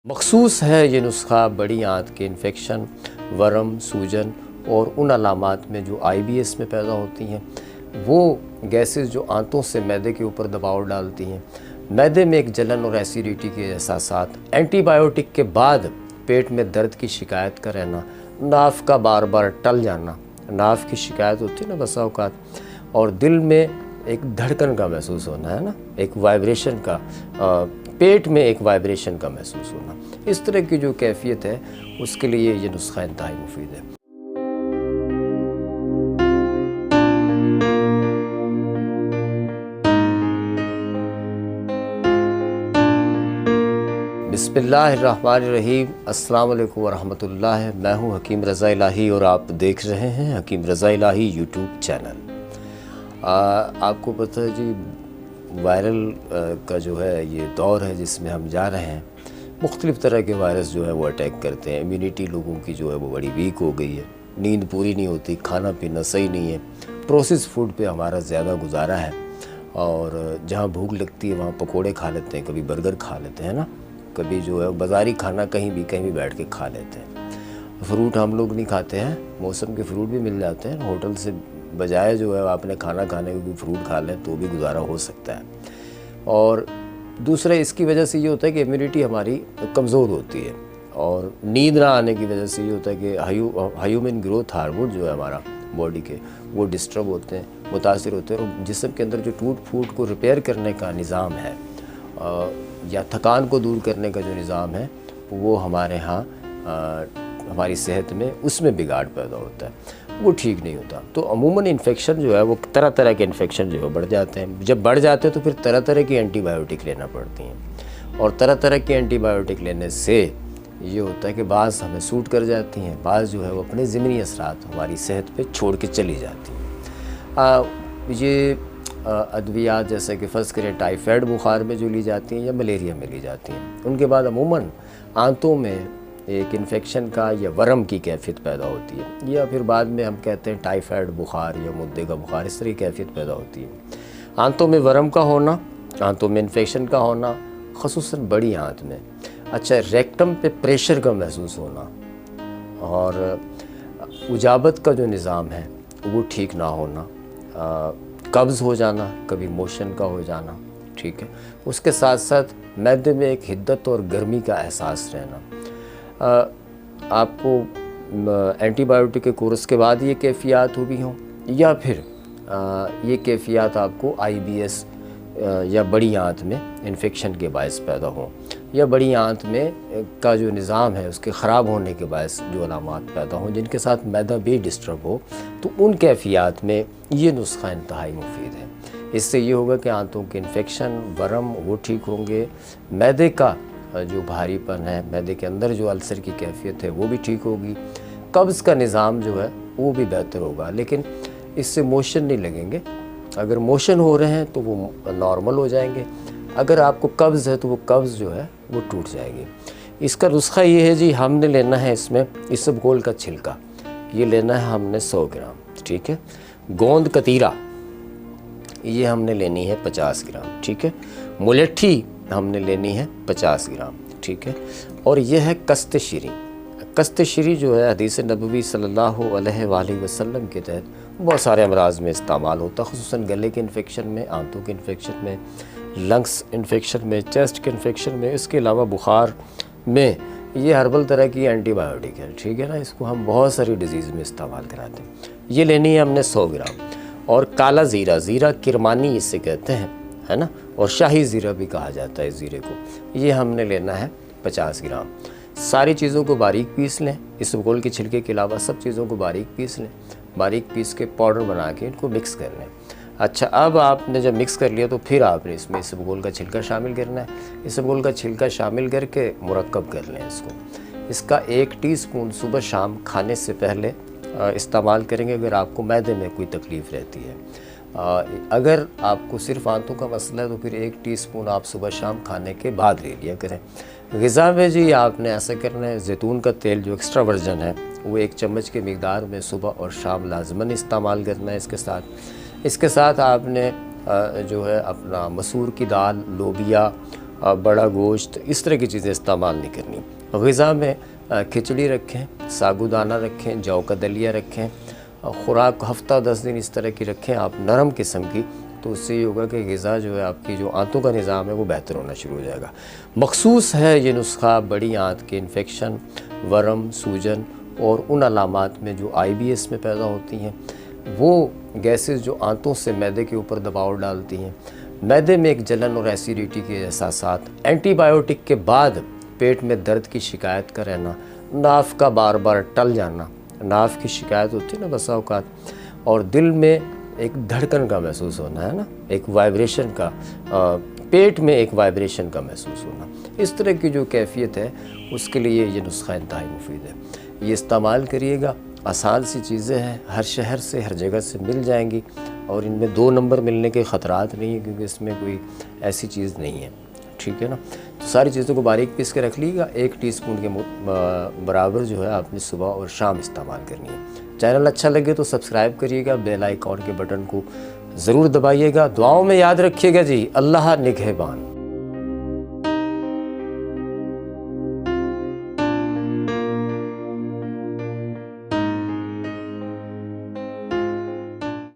मखसूस है ये नुस्खा बड़ी आंत के इन्फेक्शन, वर्म, सूजन और उन अलामात में जो IBS में पैदा होती हैं। वो गैसेस जो आंतों से मैदे के ऊपर दबाव डालती हैं, मैदे में एक जलन और एसिडिटी के एहसासात, एंटीबायोटिक के बाद पेट में दर्द की शिकायत का रहना, नाफ का बार बार टल जाना, नाफ की शिकायत होती है ना बसा औकात, और दिल में एक धड़कन का महसूस होना, है ना, एक वाइब्रेशन का, पेट में एक वाइब्रेशन का महसूस होना, इस तरह की जो कैफियत है उसके लिए ये नुस्खा इंतहाई मुफीद है। बिस्मिल्लाहिर्रहमानिर्रहीम, अस्सलाम वालेकुम वरहमतुल्लाह। मैं हूँ हकीम रज़ा इलाही और आप देख रहे हैं हकीम रज़ा इलाही यूट्यूब चैनल। आपको पता है जी, वायरल का जो है ये दौर है जिसमें हम जा रहे हैं। मुख्तलिफ़ तरह के वायरस जो है वो अटैक करते हैं। इम्यूनिटी लोगों की जो है वो बड़ी वीक हो गई है, नींद पूरी नहीं होती, खाना पीना सही नहीं है, प्रोसेस फूड पे हमारा ज़्यादा गुजारा है, और जहाँ भूख लगती है वहाँ पकोड़े खा लेते हैं, कभी बर्गर खा लेते हैं ना, कभी जो है बाज़ारी खाना कहीं भी बैठ के खा लेते हैं। फ्रूट हम लोग नहीं खाते हैं, मौसम के फ्रूट भी मिल जाते हैं होटल से, बजाय जो है आपने खाना खाने को फ्रूट खा लें तो भी गुजारा हो सकता है। और दूसरा इसकी वजह से ये होता है कि इम्यूनिटी हमारी कमज़ोर होती है, और नींद ना आने की वजह से ये होता है कि ह्यूमन ग्रोथ हार्मोन जो है हमारा बॉडी के, वो डिस्टर्ब होते हैं, मुतासिर होते हैं, और जिस्म के अंदर जो टूट फूट को रिपेयर करने का निज़ाम है या थकान को दूर करने का जो निज़ाम है वो हमारे यहाँ हमारी सेहत में उसमें बिगाड़ पैदा होता है, वो ठीक नहीं होता। तो अमूमन इन्फेक्शन जो है वो तरह तरह के इन्फेक्शन जो है बढ़ जाते हैं। जब बढ़ जाते हैं तो फिर तरह तरह की एंटीबायोटिक लेना पड़ती हैं, और तरह तरह की एंटीबायोटिक लेने से ये होता है कि बाज़ हमें सूट कर जाती हैं, बाज़ जो है वो अपने ज़िमनी असरात हमारी सेहत पे छोड़ के चली जाती हैं। ये अद्वियात जैसे कि फ़र्ज़ करें टाइफाइड बुखार में जो ली जाती हैं या मलेरिया में ली जाती हैं, उनके बाद अमूमन आंतों में एक इन्फेक्शन का या वर्म की कैफियत पैदा होती है, या फिर बाद में हम कहते हैं टाइफाइड बुखार या मुद्दे का बुखार, इस तरह की कैफियत पैदा होती है। आंतों में वर्म का होना, आंतों में इन्फेक्शन का होना, ख़ुसूसन बड़ी आंत में। अच्छा, रेक्टम पे प्रेशर का महसूस होना, और उजाबत का जो निज़ाम है वो ठीक ना होना, कब्ज़ हो जाना, कभी मोशन का हो जाना, ठीक है। उसके साथ साथ मैदे में एक हिद्दत और गर्मी का एहसास रहना। आपको एंटीबायोटिक के कोर्स के बाद ये कैफियत हुई हों, या फिर ये कैफियत आपको IBS या बड़ी आंत में इन्फेक्शन के बायस पैदा हों, या बड़ी आंत में का जो निज़ाम है उसके ख़राब होने के बायस जो अलामात पैदा हों जिनके साथ मैदा भी डिस्टर्ब हो, तो उन कैफियत में ये नुस्खा इंतहाई मुफीद है। इससे ये होगा कि आंतों के इन्फेक्शन, वर्म वो ठीक होंगे, मैदे का जो भारीपन है, मैदे के अंदर जो अल्सर की कैफियत है वो भी ठीक होगी, कब्ज़ का निज़ाम जो है वो भी बेहतर होगा। लेकिन इससे मोशन नहीं लगेंगे, अगर मोशन हो रहे हैं तो वो नॉर्मल हो जाएंगे, अगर आपको कब्ज़ है तो वो कब्ज़ जो है वो टूट जाएगी। इसका नुस्खा ये है जी, हमने लेना है इसमें इसबगोल का छिलका, ये लेना है हमने 100 ग्राम, ठीक है। गोंद कतीरा ये हमने लेनी है 50 ग्राम, ठीक है। मुलेठी हमने लेनी है 50 ग्राम, ठीक है। और यह है कस्तशीरी। कस्तशीरी जो है हदीस नबवी सल्लल्लाहु अलैहि वसल्लम के तहत बहुत सारे अमराज में इस्तेमाल होता है, ख़ुसूसन गले के इन्फेक्शन में, आंतों के इन्फेक्शन में, लंग्स इन्फेक्शन में, चेस्ट के इन्फेक्शन में, इसके अलावा बुखार में। ये हर्बल तरह की एंटीबायोटिक है, ठीक है ना। इसको हम बहुत सारी डिजीज़ में इस्तेमाल कराते हैं। ये लेनी है हमने 100 ग्राम। और काला ज़ीरा, ज़ीरा किरमानी इसे कहते हैं, है ना, और शाही ज़ीरा भी कहा जाता है ज़ीरे को, ये हमने लेना है 50 ग्राम। सारी चीज़ों को बारीक पीस लें, इसबगोल के छिलके के अलावा सब चीज़ों को बारीक पीस लें, बारीक पीस के पाउडर बना के इनको मिक्स कर लें। अच्छा, अब आपने जब मिक्स कर लिया तो फिर आपने इसमें इसबगोल का छिलका शामिल करना है। इसबगोल का छिलका शामिल करके मुरक्कब कर लें इसको। इसका 1 टीस्पून सुबह शाम खाने से पहले इस्तेमाल करेंगे अगर आपको मैदे में कोई तकलीफ़ रहती है। अगर आपको सिर्फ आंतों का मसला है तो फिर 1 टीस्पून आप सुबह शाम खाने के बाद ले लिया करें। ग़िज़ा में जी आपने ऐसा करना है, ज़ैतून का तेल जो एक्स्ट्रा वर्जन है वो 1 चम्मच के मिक़दार में सुबह और शाम लाज़मन इस्तेमाल करना है। इसके साथ आपने जो है अपना मसूर की दाल, लोबिया बड़ा गोश्त, इस तरह की चीज़ें इस्तेमाल नहीं करनी। ग़िज़ा में खिचड़ी रखें, साबूदाना रखें, जौ का दलिया रखें, खुराक हफ़्ता 10 दिन इस तरह की रखें आप नरम किस्म की, तो उससे ये होगा कि ग़िज़ा जो है आपकी जो आंतों का निज़ाम है वो बेहतर होना शुरू हो जाएगा। मखसूस है ये नुस्खा बड़ी आंत के इन्फेक्शन, वर्म, सूजन और उन अलामात में जो IBS में पैदा होती हैं, वो गैसेस जो आंतों से मैदे के ऊपर दबाव डालती हैं, मैदे में एक जलन और एसिडिटी के एहसासात, एंटीबायोटिक के बाद पेट में दर्द की शिकायत का रहना, नाफ का बार बार टल जाना, नाफ की शिकायत होती है ना बसा औकात, और दिल में एक धड़कन का महसूस होना, है ना, एक वाइब्रेशन का, पेट में एक वाइब्रेशन का महसूस होना, इस तरह की जो कैफियत है उसके लिए ये नुस्खा इंतहाई मुफीद है। ये इस्तेमाल करिएगा। आसान सी चीज़ें हैं, हर शहर से हर जगह से मिल जाएंगी और इनमें 2 नंबर मिलने के ख़तरात नहीं है, क्योंकि इसमें कोई ऐसी चीज़ नहीं है, ठीक है ना। तो सारी चीज़ों को बारीक पीस के रख लीजिएगा। 1 टीस्पून के बराबर जो है आपने सुबह और शाम इस्तेमाल करनी है। चैनल अच्छा लगे तो सब्सक्राइब करिएगा, बेल आइकॉन के बटन को ज़रूर दबाइएगा। दुआओं में याद रखिएगा जी, अल्लाह निगहबान।